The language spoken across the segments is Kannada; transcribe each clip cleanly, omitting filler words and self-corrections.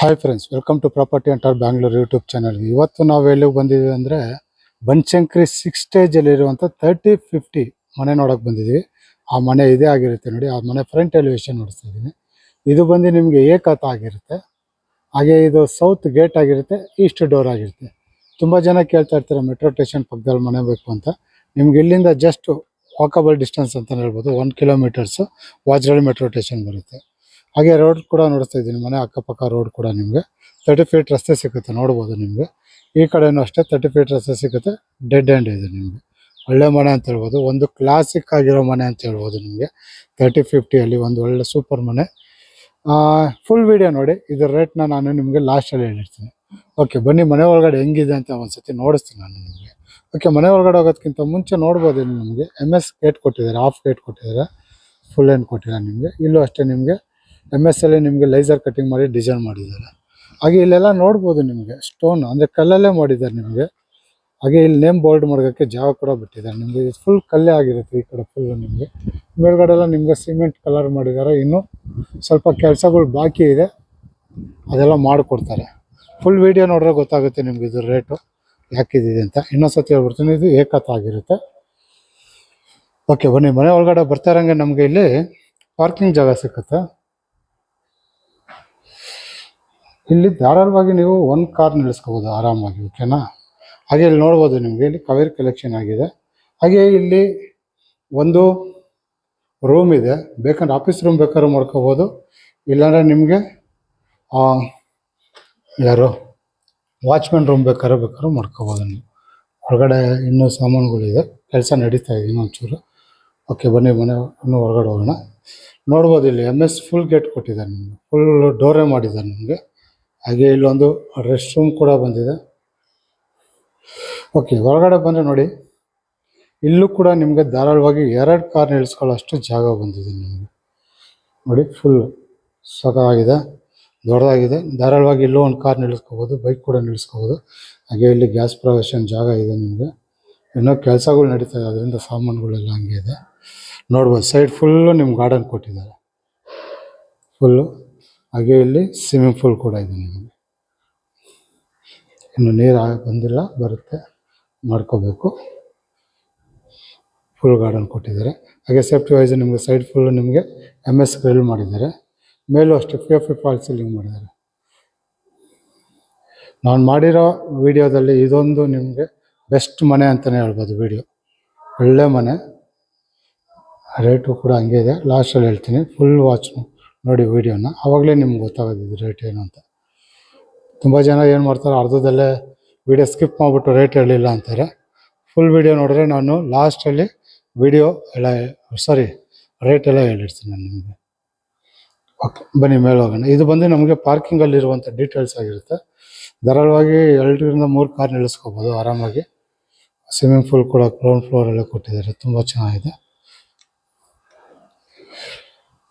Hi friends, welcome to property hunter Bangalore YouTube channel. ಇವತ್ತು ನಾವು ಎಲ್ಲಿಗೆ ಬಂದಿದ್ದೀವಿ ಅಂದರೆ ಬನಶಂಕರಿ 6 ಸ್ಟೇಜಲ್ಲಿರುವಂಥ 3050 ಮನೆ ನೋಡೋಕೆ ಬಂದಿದ್ದೀವಿ. ಆ ಮನೆ ಇದೇ ಆಗಿರುತ್ತೆ ನೋಡಿ. ಆ ಮನೆ ಫ್ರಂಟ್ ಎಲಿವೇಶನ್ ನೋಡಿಸ್ತಾ ಇದ್ದೀನಿ. ಇದು ಬಂದು ನಿಮಗೆ ಏಕಾತ ಆಗಿರುತ್ತೆ. ಹಾಗೆ ಇದು ಸೌತ್ ಗೇಟ್ ಆಗಿರುತ್ತೆ, ಈಸ್ಟ್ ಡೋರ್ ಆಗಿರುತ್ತೆ. ತುಂಬ ಜನ ಕೇಳ್ತಾ ಇರ್ತಾರೆ ಮೆಟ್ರೋ ಸ್ಟೇಷನ್ ಪಕ್ಕದಲ್ಲಿ ಮನೆ ಬೇಕು ಅಂತ. ನಿಮ್ಗೆ ಇಲ್ಲಿಂದ ಜಸ್ಟ್ ವಾಕಬಲ್ ಡಿಸ್ಟೆನ್ಸ್ ಅಂತಲೇ ಹೇಳ್ಬೋದು. 1 ಕಿಲೋಮೀಟರ್ಸು ವಾಜರಳ್ಳಿ ಮೆಟ್ರೋ ಸ್ಟೇಷನ್ ಬರುತ್ತೆ. ಹಾಗೆ ರೋಡ್ ಕೂಡ ನೋಡಿಸ್ತಾ ಇದ್ದೀನಿ. ಮನೆ ಅಕ್ಕಪಕ್ಕ ರೋಡ್ ಕೂಡ ನಿಮಗೆ 30 ಫೀಟ್ ರಸ್ತೆ ಸಿಗುತ್ತೆ, ನೋಡ್ಬೋದು ನಿಮಗೆ. ಈ ಕಡೆನೂ ಅಷ್ಟೇ 30 ಫೀಟ್ ರಸ್ತೆ ಸಿಗುತ್ತೆ. ಡೆಡ್ ಎಂಡ್ ಇದೆ ನಿಮಗೆ. ಒಳ್ಳೆ ಮನೆ ಅಂತ ಹೇಳ್ಬೋದು, ಒಂದು ಕ್ಲಾಸಿಕ್ ಆಗಿರೋ ಮನೆ ಅಂತ ಹೇಳ್ಬೋದು ನಿಮಗೆ. 3050 ಒಂದು ಒಳ್ಳೆ ಸೂಪರ್ ಮನೆ. ಫುಲ್ ವಿಡಿಯೋ ನೋಡಿ. ಇದರ ರೇಟ್ನ ನಾನು ನಿಮಗೆ ಲಾಸ್ಟಲ್ಲಿ ಹೇಳಿರ್ತೀನಿ. ಓಕೆ, ಬನ್ನಿ ಮನೆ ಒಳಗಡೆ ಹೆಂಗಿದೆ ಅಂತ ಒಂದ್ಸತಿ ನೋಡಿಸ್ತೀನಿ ನಾನು ನಿಮಗೆ. ಓಕೆ, ಮನೆ ಒಳಗಡೆ ಹೋಗೋದಕ್ಕಿಂತ ಮುಂಚೆ ನೋಡ್ಬೋದು ಇಲ್ಲಿ ನಿಮಗೆ MS ಗೇಟ್ ಕೊಟ್ಟಿದ್ದಾರೆ, ಹಾಫ್ ಗೇಟ್ ಕೊಟ್ಟಿದ್ದಾರೆ, ಫುಲ್ ಏನು ಕೊಟ್ಟಿದ್ದಾರೆ ನಿಮಗೆ. ಇಲ್ಲೂ ಅಷ್ಟೇ ನಿಮಗೆ MS ಅಲ್ಲಿ ನಿಮಗೆ ಲೈಸರ್ ಕಟಿಂಗ್ ಮಾಡಿ ಡಿಸೈನ್ ಮಾಡಿದ್ದಾರೆ. ಹಾಗೆ ಇಲ್ಲೆಲ್ಲ ನೋಡ್ಬೋದು ನಿಮಗೆ ಸ್ಟೋನ್ ಅಂದರೆ ಕಲ್ಲಲ್ಲೇ ಮಾಡಿದ್ದಾರೆ ನಿಮಗೆ. ಹಾಗೆ ಇಲ್ಲಿ ನೇಮ್ ಬೋರ್ಡ್ ಮಾಡೋಕ್ಕೆ ಜಾಗ ಕೂಡ ಬಿಟ್ಟಿದ್ದಾರೆ ನಿಮಗೆ. ಫುಲ್ ಕಲ್ಲೇ ಆಗಿರುತ್ತೆ ಈ ಕಡೆ ಫುಲ್ಲು ನಿಮಗೆ. ಮೇಲ್ಗಡೆ ಎಲ್ಲ ನಿಮಗೆ ಸಿಮೆಂಟ್ ಕಲರ್ ಮಾಡಿದ್ದಾರೆ. ಇನ್ನೂ ಸ್ವಲ್ಪ ಕೆಲಸಗಳು ಬಾಕಿ ಇದೆ, ಅದೆಲ್ಲ ಮಾಡಿಕೊಡ್ತಾರೆ. ಫುಲ್ ವೀಡಿಯೋ ನೋಡಿದ್ರೆ ಗೊತ್ತಾಗುತ್ತೆ ನಿಮ್ಗೆ ಇದ್ರ ರೇಟು ಯಾಕಿದೆ ಅಂತ. ಇನ್ನೊಂದ್ಸತಿ ಹೇಳ್ಬಿಡ್ತೀನಿ, ಇದು ಏಕತ ಆಗಿರುತ್ತೆ. ಓಕೆ, ಬನ್ನಿ ಮನೆ ಒಳಗಡೆ ಬರ್ತಾ ಇರೋಂಗೆ ನಮಗೆ ಇಲ್ಲಿ ಪಾರ್ಕಿಂಗ್ ಜಾಗ ಸಿಕ್ಕುತ್ತೆ. ಇಲ್ಲಿ ಧಾರಾಳವಾಗಿ ನೀವು 1 ಕಾರ್ ನಿಲ್ಲಿಸ್ಕೋಬೋದು ಆರಾಮಾಗಿ, ಓಕೆನಾ. ಹಾಗೆ ಇಲ್ಲಿ ನೋಡ್ಬೋದು ನಿಮಗೆ ಇಲ್ಲಿ ಕವೇರ್ ಕಲೆಕ್ಷನ್ ಆಗಿದೆ. ಹಾಗೆ ಇಲ್ಲಿ ಒಂದು ರೂಮ್ ಇದೆ, ಬೇಕಂದ್ರೆ ಆಫೀಸ್ ರೂಮ್ ಬೇಕಾದ್ರೂ ಮಾಡ್ಕೋಬೋದು, ಇಲ್ಲಾಂದರೆ ನಿಮಗೆ ಯಾರು ವಾಚ್ಮೆನ್ ರೂಮ್ ಬೇಕಾದ್ರೂ ಮಾಡ್ಕೋಬೋದು ನೀವು. ಹೊರಗಡೆ ಇನ್ನೂ ಸಾಮಾನುಗಳಿದೆ, ಕೆಲಸ ನಡೀತಾ ಇದೆ ಇನ್ನೊಂಚೂರು. ಓಕೆ, ಬನ್ನಿ ಮನೆ ಇನ್ನೂ ಹೊರಗಡೆ ಹೋಗೋಣ. ನೋಡ್ಬೋದು ಇಲ್ಲಿ MS ಫುಲ್ ಗೇಟ್ ಕೊಟ್ಟಿದ್ದಾರೆ ನಿಮಗೆ, ಫುಲ್ ಡೋರೇ ಮಾಡಿದ್ದಾರೆ ನಿಮಗೆ. ಹಾಗೆ ಇಲ್ಲೊಂದು ರೆಸ್ಟ್ ರೂಮ್ ಕೂಡ ಬಂದಿದೆ. ಓಕೆ, ಹೊರಗಡೆ ಬಂದರೆ ನೋಡಿ, ಇಲ್ಲೂ ಕೂಡ ನಿಮಗೆ ಧಾರಾಳವಾಗಿ 2 ಕಾರ್ ನಿಲ್ಲಿಸ್ಕೊಳ್ಳೋಷ್ಟು ಜಾಗ ಬಂದಿದೆ ನಿಮಗೆ ನೋಡಿ. ಫುಲ್ ಸಖತ್ತಾಗಿದೆ, ದೊಡ್ಡದಾಗಿದೆ. ಧಾರಾಳವಾಗಿ ಇಲ್ಲೂ 1 ಕಾರ್ ನಿಲ್ಲಿಸ್ಕೋಬೋದು, ಬೈಕ್ ಕೂಡ ನಿಲ್ಲಿಸ್ಕೋಬೋದು. ಹಾಗೆ ಇಲ್ಲಿ ಗ್ಯಾಸ್ ಪ್ರೊವಿಷನ್ ಜಾಗ ಇದೆ ನಿಮಗೆ. ಇನ್ನೂ ಕೆಲಸಗಳು ನಡೀತಾ ಇದೆ, ಅದರಿಂದ ಸಾಮಾನುಗಳೆಲ್ಲ ಹಂಗೆ ಇದೆ ನೋಡ್ಬೋದು. ಸೈಡ್ ಫುಲ್ಲು ನಿಮ್ಮ ಗಾರ್ಡನ್ ಕೊಟ್ಟಿದ್ದಾರೆ ಫುಲ್ಲು. ಹಾಗೆ ಇಲ್ಲಿ ಸ್ವಿಮ್ಮಿಂಗ್ ಪೂಲ್ ಕೂಡ ಇದೆ ನಿಮಗೆ. ಇನ್ನು ನೀರು ಬಂದಿಲ್ಲ, ಬರುತ್ತೆ, ಮಾಡ್ಕೋಬೇಕು. ಫುಲ್ ಗಾರ್ಡನ್ ಕೊಟ್ಟಿದ್ದಾರೆ. ಹಾಗೆ ಸೇಫ್ಟಿ ವೈಸ್ ನಿಮಗೆ ಸೈಡ್ ಫುಲ್ಲು ನಿಮಗೆ MS ಗ್ರಿಲ್ ಮಾಡಿದ್ದಾರೆ. ಮೇಲೂ ಅಷ್ಟೇ POP ಫಾಲ್ ಸೀಲಿಂಗ್ ಮಾಡಿದ್ದಾರೆ. ನಾನು ಮಾಡಿರೋ ವಿಡಿಯೋದಲ್ಲಿ ಇದೊಂದು ನಿಮಗೆ ಬೆಸ್ಟ್ ಮನೆ ಅಂತಲೇ ಹೇಳ್ಬೋದು. ವಿಡಿಯೋ ಒಳ್ಳೆ ಮನೆ, ರೇಟು ಕೂಡ ಹಂಗೆ ಇದೆ. ಲಾಸ್ಟಲ್ಲಿ ಹೇಳ್ತೀನಿ, ಫುಲ್ ವಾಚ್ ನೋಡಿ ವಿಡಿಯೋನ, ಆವಾಗಲೇ ನಿಮ್ಗೆ ಗೊತ್ತಾಗೋದಿದ್ದು ರೇಟ್ ಏನು ಅಂತ. ತುಂಬ ಜನ ಏನು ಮಾಡ್ತಾರೆ, ಅರ್ಧದಲ್ಲೇ ವಿಡಿಯೋ ಸ್ಕಿಪ್ ಮಾಡಿಬಿಟ್ಟು ರೇಟ್ ಹೇಳಿಲ್ಲ ಅಂತಾರೆ. ಫುಲ್ ವಿಡಿಯೋ ನೋಡಿದ್ರೆ ನಾನು ಲಾಸ್ಟಲ್ಲಿ ವಿಡಿಯೋ ಎಲ್ಲ ರೇಟ್ ಎಲ್ಲ ಹೇಳಿರ್ತೀನಿ ನಾನು ನಿಮಗೆ. ಓಕೆ, ಬನ್ನಿ ಮೇಲೆ ಹೋಗೋಣ. ಇದು ಬಂದು ನಮಗೆ ಪಾರ್ಕಿಂಗಲ್ಲಿರುವಂಥ ಡೀಟೇಲ್ಸ್ ಆಗಿರುತ್ತೆ. ಧಾರಾಳವಾಗಿ 2ರಿಂದ 3 ಕಾರ್ ನಿಲ್ಲಿಸ್ಕೋಬೋದು ಆರಾಮಾಗಿ. ಸ್ವಿಮ್ಮಿಂಗ್ ಪೂಲ್ ಕೂಡ ಗ್ರೌಂಡ್ ಫ್ಲೋರಲ್ಲೇ ಕೊಟ್ಟಿದ್ದಾರೆ, ತುಂಬ ಚೆನ್ನಾಗಿದೆ.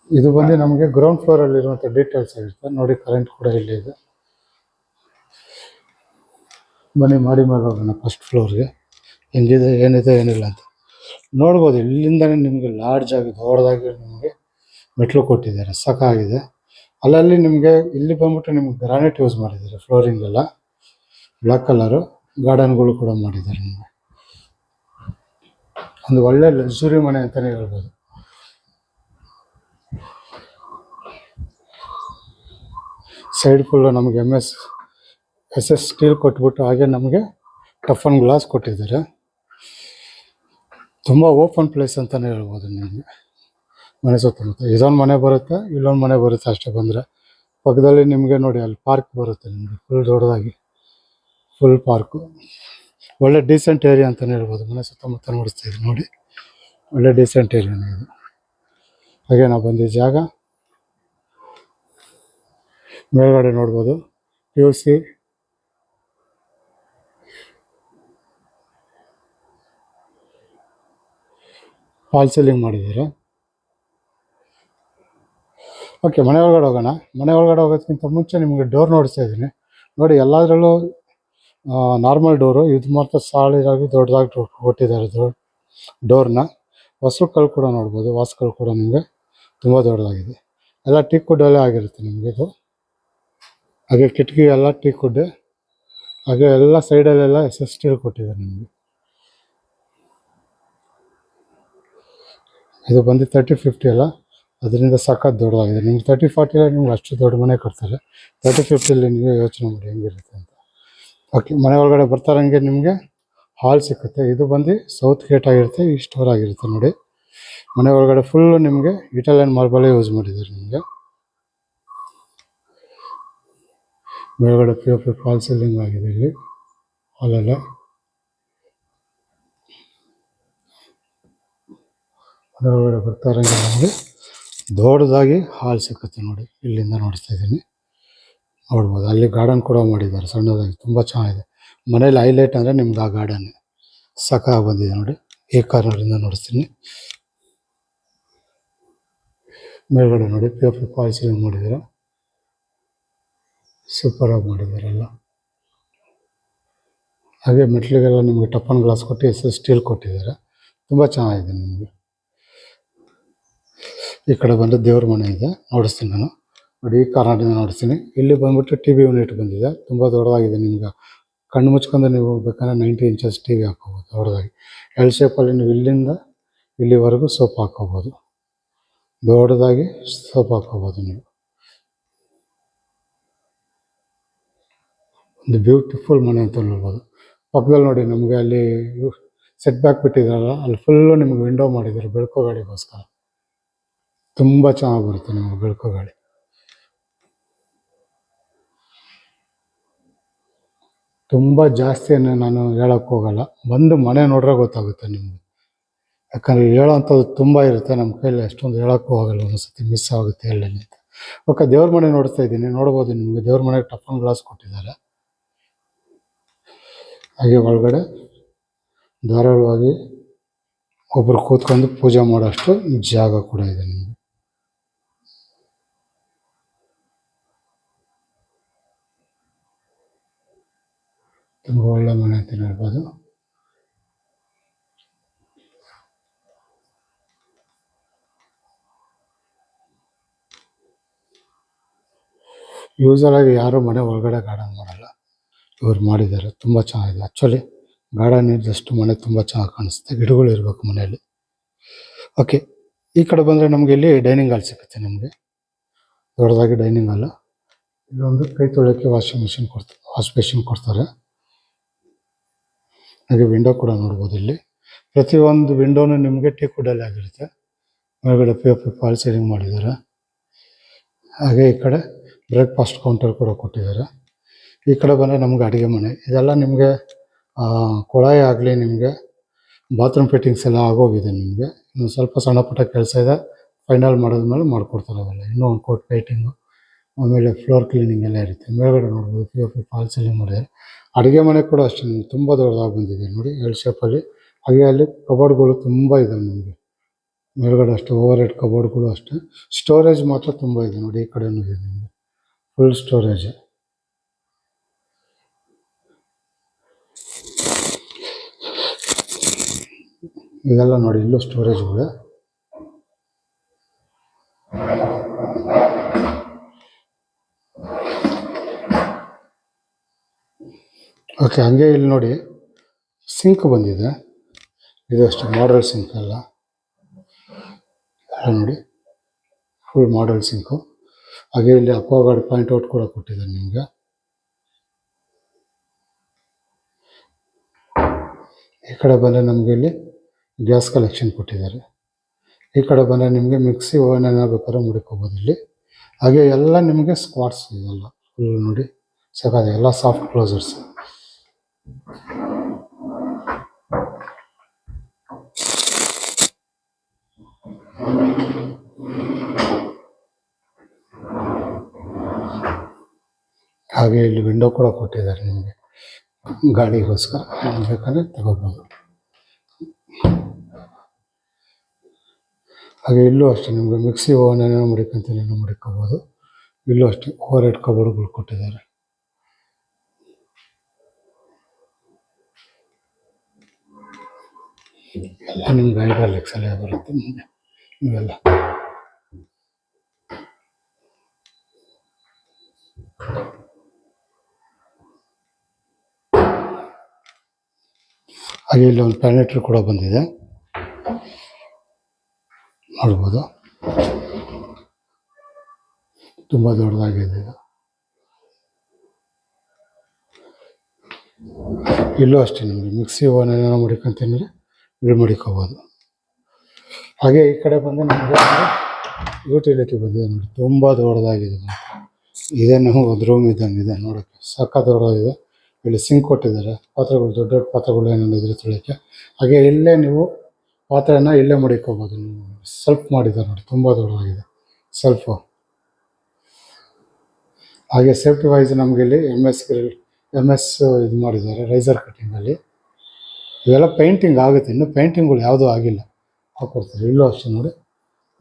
ಇದು ಬಂದು ನಮಗೆ ಗ್ರೌಂಡ್ ಫ್ಲೋರಲ್ಲಿರುವಂಥ ಡೀಟೇಲ್ಸ್ ಆಗಿರುತ್ತೆ ನೋಡಿ. ಕರೆಂಟ್ ಕೂಡ ಇಲ್ಲಿ ಇದೆ. ಬನ್ನಿ ಮಾಡಿ ಮೇಲೆ ಹೋಗೋಣ ಫಸ್ಟ್ ಫ್ಲೋರ್ಗೆ, ಹೆಂಗಿದೆ ಏನಿದೆ ಏನಿಲ್ಲ ಅಂತ ನೋಡ್ಬೋದು. ಇಲ್ಲಿಂದನೇ ನಿಮಗೆ ಲಾರ್ಜ್ ಆಗಿ ದೊಡ್ಡದಾಗಿ ನಿಮಗೆ ಮೆಟ್ಲು ಕೊಟ್ಟಿದ್ದಾರೆ, ಸಾಕಾಗಿದೆ. ಅಲ್ಲಲ್ಲಿ ನಿಮಗೆ ಇಲ್ಲಿ ಬಂದ್ಬಿಟ್ಟು ನಿಮ್ಗೆ ಗ್ರಾನೈಟ್ ಯೂಸ್ ಮಾಡಿದ್ದಾರೆ, ಫ್ಲೋರಿಂಗ್ ಎಲ್ಲ ಬ್ಲ್ಯಾಕ್ ಕಲರು. ಗಾರ್ಡನ್ಗಳು ಕೂಡ ಮಾಡಿದ್ದಾರೆ ನಿಮಗೆ. ಒಂದು ಒಳ್ಳೆ ಲಕ್ಸುರಿ ಮನೆ ಅಂತಲೇ ಹೇಳ್ಬೋದು. ಸೈಡ್ ಫುಲ್ಲು ನಮಗೆ SS ಸ್ಟೀಲ್ ಕೊಟ್ಬಿಟ್ಟು, ಹಾಗೆ ನಮಗೆ ಟಫನ್ ಗ್ಲಾಸ್ ಕೊಟ್ಟಿದ್ದಾರೆ. ತುಂಬ ಓಪನ್ ಪ್ಲೇಸ್ ಅಂತಲೇ ಹೇಳ್ಬೋದು ನಿಮಗೆ. ಮನೆ ಸುತ್ತಮುತ್ತ ಇದೊಂದು ಮನೆ ಬರುತ್ತೆ, ಇಲ್ಲೊಂದು ಮನೆ ಬರುತ್ತೆ ಅಷ್ಟೇ. ಬಂದರೆ ಪಕ್ಕದಲ್ಲಿ ನಿಮಗೆ ನೋಡಿ ಅಲ್ಲಿ ಪಾರ್ಕ್ ಬರುತ್ತೆ ನಿಮಗೆ, ಫುಲ್ ದೊಡ್ಡದಾಗಿ ಫುಲ್ ಪಾರ್ಕು. ಒಳ್ಳೆ ಡೀಸೆಂಟ್ ಏರಿಯಾ ಅಂತಲೇ ಹೇಳ್ಬೋದು. ಮನೆ ಸುತ್ತಮುತ್ತ ನೋಡಿಸ್ತಾ ಇದ್ದೀನಿ ನೋಡಿ, ಒಳ್ಳೆ ಡೀಸೆಂಟ್ ಏರಿಯಾನೇ ಇದು. ಹಾಗೆ ನಾವು ಬಂದಿದ್ದ ಜಾಗ ಮೇಲ್ಗಡೆ ನೋಡ್ಬೋದು, POC ಫಾಲ್ ಸೀಲಿಂಗ್ ಮಾಡಿದ್ದಾರೆ. ಓಕೆ, ಮನೆ ಒಳಗಡೆ ಹೋಗೋಣ. ಮನೆ ಒಳಗಡೆ ಹೋಗೋದಕ್ಕಿಂತ ಮುಂಚೆ ನಿಮಗೆ ಡೋರ್ ನೋಡಿಸ್ತಾ ಇದ್ದೀನಿ ನೋಡಿ. ಎಲ್ಲದರಲ್ಲೂ ನಾರ್ಮಲ್ ಡೋರು, ಇದು ಮಾತ್ರ ಸಾಲಿಡಾಗಿ ದೊಡ್ಡದಾಗಿ ಕೊಟ್ಟಿದ್ದಾರೆ ಡೋರ್ನ. ಹೊಸಕಲ್ಲು ಕೂಡ ನೋಡ್ಬೋದು, ವಾಸ್ಕಲ್ ಕೂಡ ನಿಮಗೆ ತುಂಬ ದೊಡ್ಡದಾಗಿದೆ. ಎಲ್ಲ ಟೀಕ್ ವುಡ್ಡಲ್ಲೇ ಆಗಿರುತ್ತೆ ನಿಮಗೆ ಇದು. ಹಾಗೆ ಕಿಟಕಿ ಎಲ್ಲ ಟೀಕ್ ವುಡ್, ಹಾಗೆ ಎಲ್ಲ ಸೈಡಲ್ಲೆಲ್ಲ ಸ್ಟೀಲ್ ಕೊಟ್ಟಿದ್ದಾರೆ ನಿಮಗೆ. ಇದು ಬಂದು 30-50 ಅಲ್ಲ, ಅದರಿಂದ ಸಖತ್ ದೊಡ್ಡದಾಗಿದೆ. ನಿಮ್ಗೆ 30-40 ನಿಮ್ಗೆ ಅಷ್ಟು ದೊಡ್ಡ ಮನೆ ಕೊಡ್ತಾರೆ. 30-50 ನೀವು ಯೋಚನೆ ಮಾಡಿ ಹೆಂಗಿರುತ್ತೆ ಅಂತ. ಓಕೆ, ಮನೆ ಒಳಗಡೆ ಬರ್ತಾರಂಗೆ ನಿಮಗೆ ಹಾಲ್ ಸಿಕ್ಕುತ್ತೆ. ಇದು ಬಂದು ಸೌತ್ ಗೇಟ್ ಆಗಿರುತ್ತೆ, ಈಸ್ಟ್ ಡೋರ್ ಆಗಿರುತ್ತೆ ನೋಡಿ. ಮನೆ ಒಳಗಡೆ ಫುಲ್ಲು ನಿಮಗೆ ಇಟಾಲಿಯನ್ ಮಾರ್ಬಲೇ ಯೂಸ್ ಮಾಡಿದ್ದಾರೆ. ನಿಮಗೆ ಮೇಲ್ಗಡೆ POP ಫಾಲ್ ಸೀಲಿಂಗ್ ಆಗಿದೆ ಇಲ್ಲಿ ಹಾಲೆಲ್ಲ. ಮನೆ ಒಳಗಡೆ ಬರ್ತಾರಂಗೆ ನಮಗೆ ದೊಡ್ಡದಾಗಿ ಹಾಲ್ ಸಿಕ್ಕುತ್ತೆ ನೋಡಿ. ಇಲ್ಲಿಂದ ನೋಡ್ತಾ ಇದ್ದೀನಿ, ನೋಡ್ಬೋದು. ಅಲ್ಲಿ ಗಾರ್ಡನ್ ಕೂಡ ಮಾಡಿದ್ದಾರೆ ಸಣ್ಣದಾಗಿ, ತುಂಬ ಚೆನ್ನಾಗಿದೆ. ಮನೇಲಿ ಹೈಲೈಟ್ ಅಂದರೆ ನಿಮ್ಗೆ ಆ ಗಾರ್ಡನ್ ಸಖ ಬಂದಿದೆ ನೋಡಿ. ಈ ಕಾರ್ನರಿಂದ ನೋಡಿಸ್ತೀನಿ. ಮೇಲ್ಗಡೆ ನೋಡಿ POP ಫಾಲ್ ಸೀಲಿಂಗ್ ಮಾಡಿದ್ದಾರೆ, ಸೂಪರಾಗಿ ಮಾಡಿದ್ದಾರೆಲ್ಲ. ಹಾಗೆ ಮೆಟ್ಲಿಗೆಲ್ಲ ನಿಮಗೆ ಟಫನ್ ಗ್ಲಾಸ್ ಕೊಟ್ಟು ಸ್ಟೀಲ್ ಕೊಟ್ಟಿದ್ದಾರೆ, ತುಂಬ ಚೆನ್ನಾಗಿದೆ ನಿಮಗೆ. ಈ ಕಡೆ ಬಂದು ದೇವ್ರ ಮನೆ ಇದೆ, ನೋಡಿಸ್ತೀನಿ ನಾನು ನೋಡಿ. ಈ ಕಾರ್ನರಿಂದ ನೋಡಿಸ್ತೀನಿ. ಇಲ್ಲಿ ಬಂದ್ಬಿಟ್ಟು TV ಯೂನಿಟ್ ಬಂದಿದೆ, ತುಂಬ ದೊಡ್ಡದಾಗಿದೆ. ನಿಮ್ಗೆ ಕಣ್ಣು ಮುಚ್ಕೊಂಡು ನೀವು ಬೇಕಂದ್ರೆ 90 ಇಂಚಸ್ TV ಹಾಕೋಬೋದು ದೊಡ್ಡದಾಗಿ. ಎಲ್ ಶೇಪಲ್ಲಿ ನೀವು ಇಲ್ಲಿಂದ ಇಲ್ಲಿವರೆಗೂ ಸೋಫಾ ಹಾಕೋಬೋದು, ದೊಡ್ಡದಾಗಿ ಸೋಫಾ ಹಾಕೋಬೋದು ನೀವು. ಒಂದು ಬ್ಯೂಟಿಫುಲ್ ಮನೆ ಅಂತ ಹೇಳ್ಬೋದು. ಪಕ್ಕದಲ್ಲಿ ನೋಡಿ ನಮಗೆ ಅಲ್ಲಿ ಸೆಟ್ ಬ್ಯಾಕ್ ಬಿಟ್ಟಿದ್ದಾರಲ್ಲ, ಅಲ್ಲಿ ಫುಲ್ಲು ನಿಮ್ಗೆ ವಿಂಡೋ ಮಾಡಿದ್ದಾರೆ ಬೆಳಕು ಗಾಳಿಗೋಸ್ಕರ. ತುಂಬ ಚೆನ್ನಾಗಿ ಬರುತ್ತೆ ನಿಮಗೆ ಬೆಳಕು ಗಾಳಿ. ತುಂಬ ಜಾಸ್ತಿಯನ್ನು ನಾನು ಹೇಳೋಕ್ಕೆ ಹೋಗಲ್ಲ, ಬಂದು ಮನೆ ನೋಡ್ರೆ ಗೊತ್ತಾಗುತ್ತೆ ನಿಮಗೆ. ಯಾಕಂದರೆ ಹೇಳೋವಂಥದ್ದು ತುಂಬ ಇರುತ್ತೆ, ನಮ್ಮ ಕೈಯಲ್ಲಿ ಅಷ್ಟೊಂದು ಹೇಳೋಕ್ಕೂ ಹೋಗಲ್ಲ, ಒಂದೊಂದ್ಸತಿ ಮಿಸ್ ಆಗುತ್ತೆ ಹೇಳಿ ಅಂತ. ಓಕೆ, ದೇವ್ರ ಮನೆ ನೋಡ್ತಾ ಇದ್ದೀನಿ, ನೋಡ್ಬೋದು ನಿಮಗೆ. ದೇವ್ರ ಮನೆಗೆ ಟಫನ್ ಗ್ಲಾಸ್ ಕೊಟ್ಟಿದ್ದಾರೆ. ಹಾಗೆ ಒಳಗಡೆ ಧಾರಾಳವಾಗಿ ಒಬ್ಬರು ಕೂತ್ಕೊಂಡು ಪೂಜೆ ಮಾಡೋಷ್ಟು ಜಾಗ ಕೂಡ ಇದೆ ನಿಮಗೆ. ತುಂಬ ಒಳ್ಳೆ ಮನೆ ಅಂತ ಹೇಳ್ಬೋದು. ಯೂಸಲಾಗಿ ಯಾರೂ ಮನೆ ಒಳಗಡೆ ಗಾರ್ಡನ್ ಮಾಡಲ್ಲ, ಇವ್ರು ಮಾಡಿದ್ದಾರೆ, ತುಂಬ ಚೆನ್ನಾಗಿದೆ. ಆ್ಯಕ್ಚುಲಿ ಗಾರ್ಡನ್ ಇದ್ದಷ್ಟು ಮನೆ ತುಂಬ ಚೆನ್ನಾಗಿ ಕಾಣಿಸುತ್ತೆ, ಗಿಡಗಳು ಇರಬೇಕು ಮನೆಯಲ್ಲಿ. ಓಕೆ, ಈ ಕಡೆ ಬಂದರೆ ನಮಗೆ ಇಲ್ಲಿ ಡೈನಿಂಗ್ ಹಾಲ್ ಸಿಗುತ್ತೆ ನಿಮಗೆ, ದೊಡ್ಡದಾಗಿ ಡೈನಿಂಗ್ ಹಾಲು. ಇಲ್ಲೊಂದು ಕೈ ತೊಳೆಯೋಕ್ಕೆ ವಾಶ್ ಬೇಸಿನ್ ಕೊಡ್ತಾರೆ. ಹಾಗೆ ವಿಂಡೋ ಕೂಡ ನೋಡ್ಬೋದು. ಇಲ್ಲಿ ಪ್ರತಿಯೊಂದು ವಿಂಡೋನು ನಿಮಗೆ ಟೀಕ್ ವುಡ್ಡಲ್ಲಿ ಆಗಿರುತ್ತೆ. ಒಳಗಡೆ POP ಫಾಲ್ ಸೀಲಿಂಗ್ ಮಾಡಿದ್ದಾರೆ. ಹಾಗೆ ಈ ಕಡೆ ಬ್ರೇಕ್ಫಾಸ್ಟ್ ಕೌಂಟರ್ ಕೂಡ ಕೊಟ್ಟಿದ್ದಾರೆ. ಈ ಕಡೆ ಬಂದರೆ ನಮ್ಗೆ ಅಡುಗೆ ಮನೆ. ಇದೆಲ್ಲ ನಿಮಗೆ ಕೊಳಾಯಿ ಆಗಲಿ, ನಿಮಗೆ ಬಾತ್ರೂಮ್ ಫಿಟ್ಟಿಂಗ್ಸ್ ಎಲ್ಲ ಆಗೋಗಿದೆ. ನಿಮಗೆ ಇನ್ನು ಸ್ವಲ್ಪ ಸಣ್ಣ ಪುಟ್ಟ ಕೆಲಸ ಇದೆ, ಫೈನಲ್ ಮಾಡಿದ್ಮೇಲೆ ಮಾಡಿಕೊಡ್ತಾರೆ ಅವೆಲ್ಲ. ಇನ್ನೂ ಒಂದು ಕೋಟ್ ಪೇಂಟಿಂಗು, ಆಮೇಲೆ ಫ್ಲೋರ್ ಕ್ಲೀನಿಂಗ್ ಎಲ್ಲ ಇರುತ್ತೆ. ಮೇಲ್ಗಡೆ ನೋಡ್ಬೋದು POP ಫಾಲ್ ಸೀಲಿಂಗ್ ಮಾಡಿದ್ದಾರೆ. ಅಡುಗೆ ಮನೆ ಕೂಡ ಅಷ್ಟೇ ನಿಮ್ಗೆ ತುಂಬ ದೊಡ್ಡದಾಗಿ ಬಂದಿದೆ ನೋಡಿ, ಎಲ್ ಶೇಪಲ್ಲಿ. ಹಾಗೆ ಅಲ್ಲಿ ಕಬೋರ್ಡ್ಗಳು ತುಂಬ ಇದೆ ನಿಮಗೆ. ಮೇಲ್ಗಡೆ ಅಷ್ಟೇ ಓವರ್ ಹೆಡ್ ಕಬೋರ್ಡ್ಗಳು ಅಷ್ಟೇ. ಸ್ಟೋರೇಜ್ ಮಾತ್ರ ತುಂಬ ಇದೆ ನೋಡಿ, ಈ ಕಡೆನೂ ಇದೆ ನಿಮಗೆ ಫುಲ್ ಸ್ಟೋರೇಜ್. ಇದೆಲ್ಲ ನೋಡಿ, ಇಲ್ಲೂ ಸ್ಟೋರೇಜ್ಗಳು. ಓಕೆ, ಹಂಗೆ ಇಲ್ಲಿ ನೋಡಿ ಸಿಂಕ್ ಬಂದಿದೆ. ಇದು ಅಷ್ಟೇ ಮಾಡಲ್ ಸಿಂಕ್ ಎಲ್ಲ ನೋಡಿ, ಫುಲ್ ಮಾಡಲ್ ಸಿಂಕು. ಹಾಗೆ ಇಲ್ಲಿ ಅಕ್ವಾಗಾರ್ಡ್ ಪಾಯಿಂಟ್ ಔಟ್ ಕೂಡ ಕೊಟ್ಟಿದ್ದಾರೆ ನಿಮಗೆ. ಈ ಕಡೆ ಬಂದರೆ ನಮಗೆ ಇಲ್ಲಿ ಗ್ಯಾಸ್ ಕಲೆಕ್ಷನ್ ಕೊಟ್ಟಿದ್ದಾರೆ. ಈ ಕಡೆ ಬಂದರೆ ನಿಮಗೆ ಮಿಕ್ಸಿ ಓವನ್ ಏನೋ ಬೇಕಾದ್ರೆ ಮುಡ್ಕೋಬೋದು ಇಲ್ಲಿ. ಹಾಗೆ ಎಲ್ಲ ನಿಮಗೆ ಸ್ಕ್ವಾಟ್ಸ್ ಇದೆಲ್ಲ ಫುಲ್ ನೋಡಿ, ಸಾಕಾಗಿದೆ. ಎಲ್ಲ ಸಾಫ್ಟ್ ಕ್ಲೋಸರ್ಸ್. ಹಾಗೆ ಇಲ್ಲಿ ವಿಂಡೋ ಕೂಡ ಕೊಟ್ಟಿದ್ದಾರೆ ನಿಮಗೆ ಗಾಳಿಗೋಸ್ಕರ, ಬೇಕಾದ್ರೆ ತಗೋಬೋದು. ಹಾಗೆ ಇಲ್ಲೂ ಅಷ್ಟೇ ನಿಮಗೆ ಮಿಕ್ಸಿ ಓವನ್ ಏನೋ ಮಡಿಕೊಂತೀನಿ ಮಡಿಕೋಬೋದು. ಇಲ್ಲೂ ಅಷ್ಟೇ ಓವರ್ ಹೆಡ್ ಕಬೋರ್ಡ್ಗಳು ಕೊಟ್ಟಿದ್ದಾರೆ. ಎಲ್ಲ ನಿಮ್ಗೆ ಹೈಡ್ರಾಲಿಕ್ಸಲ್ಲೇ ಬರುತ್ತೆ ನಿಮಗೆ ಇವೆಲ್ಲ. ಹಾಗೆ ಇಲ್ಲಿ ಒಂದು ಪ್ಲಾನೆಟ್ರಿ ಕೂಡ ಬಂದಿದೆ, ನೋಡ್ಬೋದು. ತುಂಬ ದೊಡ್ಡದಾಗಿದೆ ಇದು. ಇಲ್ಲೂ ಅಷ್ಟೇ ನಿಮಗೆ ಮಿಕ್ಸಿ ಓವನ್ ಏನಾರು ಮಡಿಕೊಂತಂದರೆ ಇಲ್ಲಿ ಮಡಿಕೋಬೋದು. ಹಾಗೆ ಈ ಕಡೆ ಬಂದು ನಮಗೆ ಯುಟಿಲಿಟಿ ಬಂದಿದೆ ನೋಡಿ, ತುಂಬ ದೊಡ್ಡದಾಗಿದೆ. ಇದೇನು ಒಂದು ರೂಮ್ ಇದ್ದಂಗೆ ಇದೆ ನೋಡೋಕ್ಕೆ, ಸಖತ್ ದೊಡ್ಡದಾಗಿದೆ. ಇಲ್ಲಿ ಸಿಂಕ್ ಕೊಟ್ಟಿದ್ದಾರೆ, ಪಾತ್ರೆಗಳು ದೊಡ್ಡ ದೊಡ್ಡ ಪಾತ್ರೆಗಳು ಏನೇನು ಇದ್ರೆ ತೊಳೆಯೋಕ್ಕೆ. ಹಾಗೆ ಇಲ್ಲೇ ನೀವು ಪಾತ್ರೆನ ಇಲ್ಲೇ ಮಡಿಕೋಬೋದು. ನೀವು ಸೆಲ್ಫ್ ಮಾಡಿದ್ದಾರೆ ನೋಡಿ, ತುಂಬ ದೊಡ್ಡದಾಗಿದೆ ಸೆಲ್ಫು. ಹಾಗೆ ಸೇಫ್ಟಿ ವೈಸ್ ನಮಗೆ ಇಲ್ಲಿ ಎಮ್ ಎಸ್ ಇದು ಮಾಡಿದ್ದಾರೆ ರೈಸರ್ ಕಟ್ಟಿಂಗಲ್ಲಿ. ಇವೆಲ್ಲ ಪೇಂಟಿಂಗ್ ಆಗುತ್ತೆ, ಇನ್ನು ಪೇಂಟಿಂಗ್ಗಳು ಯಾವುದೂ ಆಗಿಲ್ಲ, ಹಾಕ್ಕೊಡ್ತಾರೆ. ಇಲ್ಲೂ ಅಷ್ಟೇ ನೋಡಿ,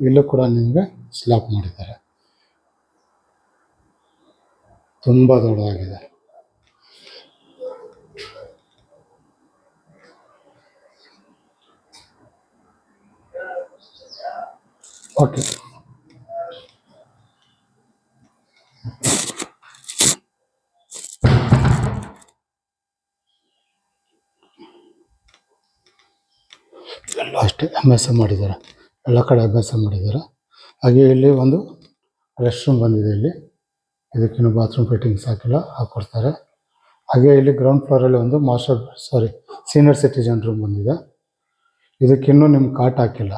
ಇಲ್ಲೂ ಕೂಡ ನಿಮಗೆ ಸ್ಲ್ಯಾಪ್ ಮಾಡಿದ್ದಾರೆ, ತುಂಬ ದೊಡ್ಡದಾಗಿದೆ. ಓಕೆ, ಎಲ್ಲ ಅಷ್ಟೇ ಎಮ್ ಎಸ್ ಮಾಡಿದ್ದಾರೆ, ಎಲ್ಲ ಕಡೆ ಎಮ್ ಎಸ್ ಮಾಡಿದ್ದಾರೆ. ಹಾಗೆ ಇಲ್ಲಿ ಒಂದು ರೆಸ್ಟ್ ರೂಮ್ ಬಂದಿದೆ. ಇಲ್ಲಿ ಇದಕ್ಕಿನ್ನೂ ಬಾತ್ರೂಮ್ ಫಿಟ್ಟಿಂಗ್ಸ್ ಹಾಕಿಲ್ಲ, ಹಾಕ್ಕೊಡ್ತಾರೆ. ಹಾಗೆ ಇಲ್ಲಿ ಗ್ರೌಂಡ್ ಫ್ಲೋರಲ್ಲಿ ಒಂದು ಸೀನಿಯರ್ ಸಿಟಿಜನ್ ರೂಮ್ ಬಂದಿದೆ. ಇದಕ್ಕಿನ್ನೂ ನಿಮ್ಗೆ ಕಾಟ್ ಹಾಕಿಲ್ಲ,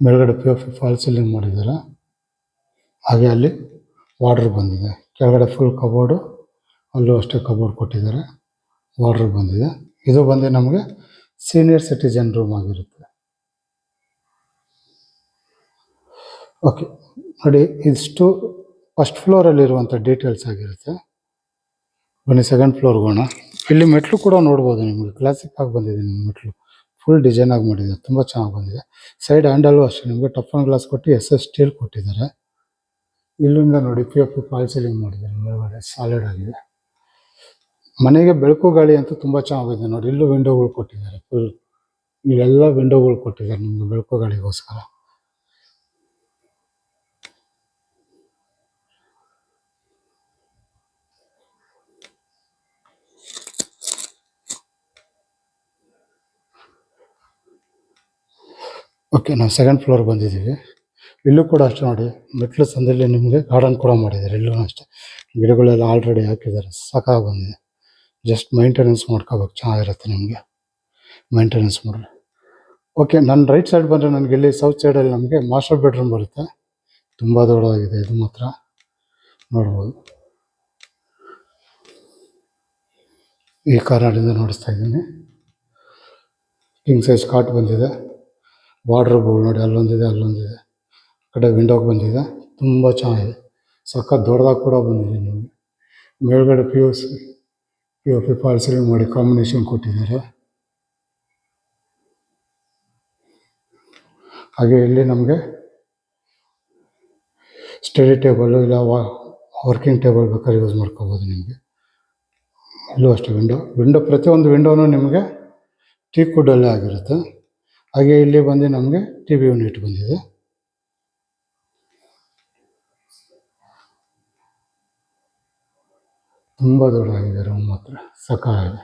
ಮೇಲ್ಗಡೆ POP ಫಾಲ್ ಸೀಲಿಂಗ್ ಮಾಡಿದ್ದಾರೆ. ಹಾಗೆ ಅಲ್ಲಿ ವಾರ್ಡ್ರ್ ಬಂದಿದೆ, ಕೆಳಗಡೆ ಫುಲ್ ಕಬೋರ್ಡು, ಅಲ್ಲೂ ಅಷ್ಟೇ ಕಬೋರ್ಡ್ ಕೊಟ್ಟಿದ್ದಾರೆ, ವಾರ್ಡ್ರ್ ಬಂದಿದೆ. ಇದು ಬಂದು ನಮಗೆ ಸೀನಿಯರ್ ಸಿಟಿಜನ್ ರೂಮ್ ಆಗಿರುತ್ತೆ. ಓಕೆ ನೋಡಿ, ಇಷ್ಟು ಫಸ್ಟ್ ಫ್ಲೋರಲ್ಲಿರುವಂಥ ಡೀಟೇಲ್ಸ್ ಆಗಿರುತ್ತೆ. ಬನ್ನಿ ಸೆಕೆಂಡ್ ಫ್ಲೋರ್ಗೆ ಹೋಗೋಣ. ಇಲ್ಲಿ ಮೆಟ್ಲು ಕೂಡ ನೋಡ್ಬೋದು, ನಿಮಗೆ ಕ್ಲಾಸಿಕ್ ಆಗಿ ಬಂದಿದೆ. ನಿಮ್ಮ ಮೆಟ್ಲು ಫುಲ್ ಡಿಸೈನ್ ಆಗಿ ಮಾಡಿದೆ, ತುಂಬ ಚೆನ್ನಾಗಿ ಬಂದಿದೆ. ಸೈಡ್ ಹ್ಯಾಂಡಲ್ಲೂ ಅಷ್ಟೇ ನಿಮಗೆ ಟಫನ್ ಗ್ಲಾಸ್ ಕೊಟ್ಟು SS ಸ್ಟೀಲ್ ಕೊಟ್ಟಿದ್ದಾರೆ. ಇಲ್ಲಿಂದ ನೋಡಿ POP ಫಾಲ್ ಸೀಲಿಂಗ್ ಮಾಡಿದ್ದಾರೆ, ಮೇಲ್ಗಡೆ ಸಾಲಿಡ್ ಆಗಿದೆ. ಮನೆಗೆ ಬೆಳಕು ಗಾಳಿ ಅಂತೂ ತುಂಬ ಚೆನ್ನಾಗಿದೆ ನೋಡಿ. ಇಲ್ಲೂ ವಿಂಡೋಗಳು ಕೊಟ್ಟಿದ್ದಾರೆ, ಫುಲ್ ಇಲ್ಲೆಲ್ಲ ವಿಂಡೋಗಳು ಕೊಟ್ಟಿದ್ದಾರೆ ನಿಮಗೆ ಬೆಳಕು ಗಾಳಿಗೋಸ್ಕರ. ಓಕೆ, ನಾವು ಸೆಕೆಂಡ್ ಫ್ಲೋರ್ ಬಂದಿದ್ದೀವಿ. ಇಲ್ಲೂ ಕೂಡ ಅಷ್ಟೇ ನೋಡಿ, ಮೆಟ್ಲು ಸಂದಲ್ಲಿ ನಿಮಗೆ ಗಾರ್ಡನ್ ಕೂಡ ಮಾಡಿದ್ದಾರೆ. ಇಲ್ಲೂ ಅಷ್ಟೇ ಗಿಡಗಳೆಲ್ಲ ಆಲ್ರೆಡಿ ಹಾಕಿದ್ದಾರೆ, ಸಾಕಾಗಿ ಬಂದಿದೆ. ಜಸ್ಟ್ ಮೈಂಟೆನೆನ್ಸ್ ಮಾಡ್ಕೋಬೇಕು, ಚೆನ್ನಾಗಿರುತ್ತೆ ನಿಮಗೆ ಮೈಂಟೆನೆನ್ಸ್ ಮಾಡಿದ್ರೆ. ಓಕೆ, ನನ್ನ ರೈಟ್ ಸೈಡ್ ಬಂದರೆ ನನಗೆ ಇಲ್ಲಿ ಸೌತ್ ಸೈಡಲ್ಲಿ ನಮಗೆ ಮಾಸ್ಟರ್ ಬೆಡ್ರೂಮ್ ಬರುತ್ತೆ. ತುಂಬ ದೊಡ್ಡದಾಗಿದೆ ಇದು ಮಾತ್ರ, ನೋಡ್ಬೋದು. ಈ ಕಾರ್ನರಿಂದ ನೋಡಿಸ್ತಾ ಇದ್ದೀನಿ. ಕಿಂಗ್ ಸೈಜ್ ಕಾಟ್ ಬಂದಿದೆ, ವಾರ್ಡ್ರೋಬ್ಗಳು ನೋಡಿ, ಅಲ್ಲೊಂದಿದೆ ಅಲ್ಲೊಂದಿದೆ, ಆ ಕಡೆ ವಿಂಡೋಗೆ ಬಂದಿದೆ. ತುಂಬ ಚೆನ್ನಾಗಿದೆ, ಸಖತ್ ದೊಡ್ಡದಾಗಿ ಕೂಡ ಬಂದಿದೆ. ನಿಮಗೆ ಮೇಲ್ಗಡೆ POP ಫಾಲ್ ಸೀಲಿಂಗ್ ಮಾಡಿ ಕಾಂಬಿನೇಷನ್ ಕೊಟ್ಟಿದ್ದಾರೆ. ಹಾಗೆ ಇಲ್ಲಿ ನಮಗೆ ಸ್ಟಡಿ ಟೇಬಲ್ಲು ಇಲ್ಲ ವರ್ಕಿಂಗ್ ಟೇಬಲ್ ಬೇಕಾದ್ರೆ ಯೂಸ್ ಮಾಡ್ಕೋಬೋದು ನಿಮಗೆ. ಇಲ್ಲೂ ಅಷ್ಟೇ ವಿಂಡೋ ಪ್ರತಿಯೊಂದು ವಿಂಡೋನೂ ನಿಮಗೆ ಟೀಕ್ ವುಡ್ಡಲ್ಲೇ ಆಗಿರುತ್ತೆ. ಹಾಗೆ ಇಲ್ಲಿ ಬಂದು ನಮಗೆ TV ಯೂನಿಟ್ ಬಂದಿದೆ. ತುಂಬ ದೊಡ್ಡದಾಗಿದೆ ರೂಮ್ ಮಾತ್ರ, ಸಖತ್ತಾಗಿದೆ.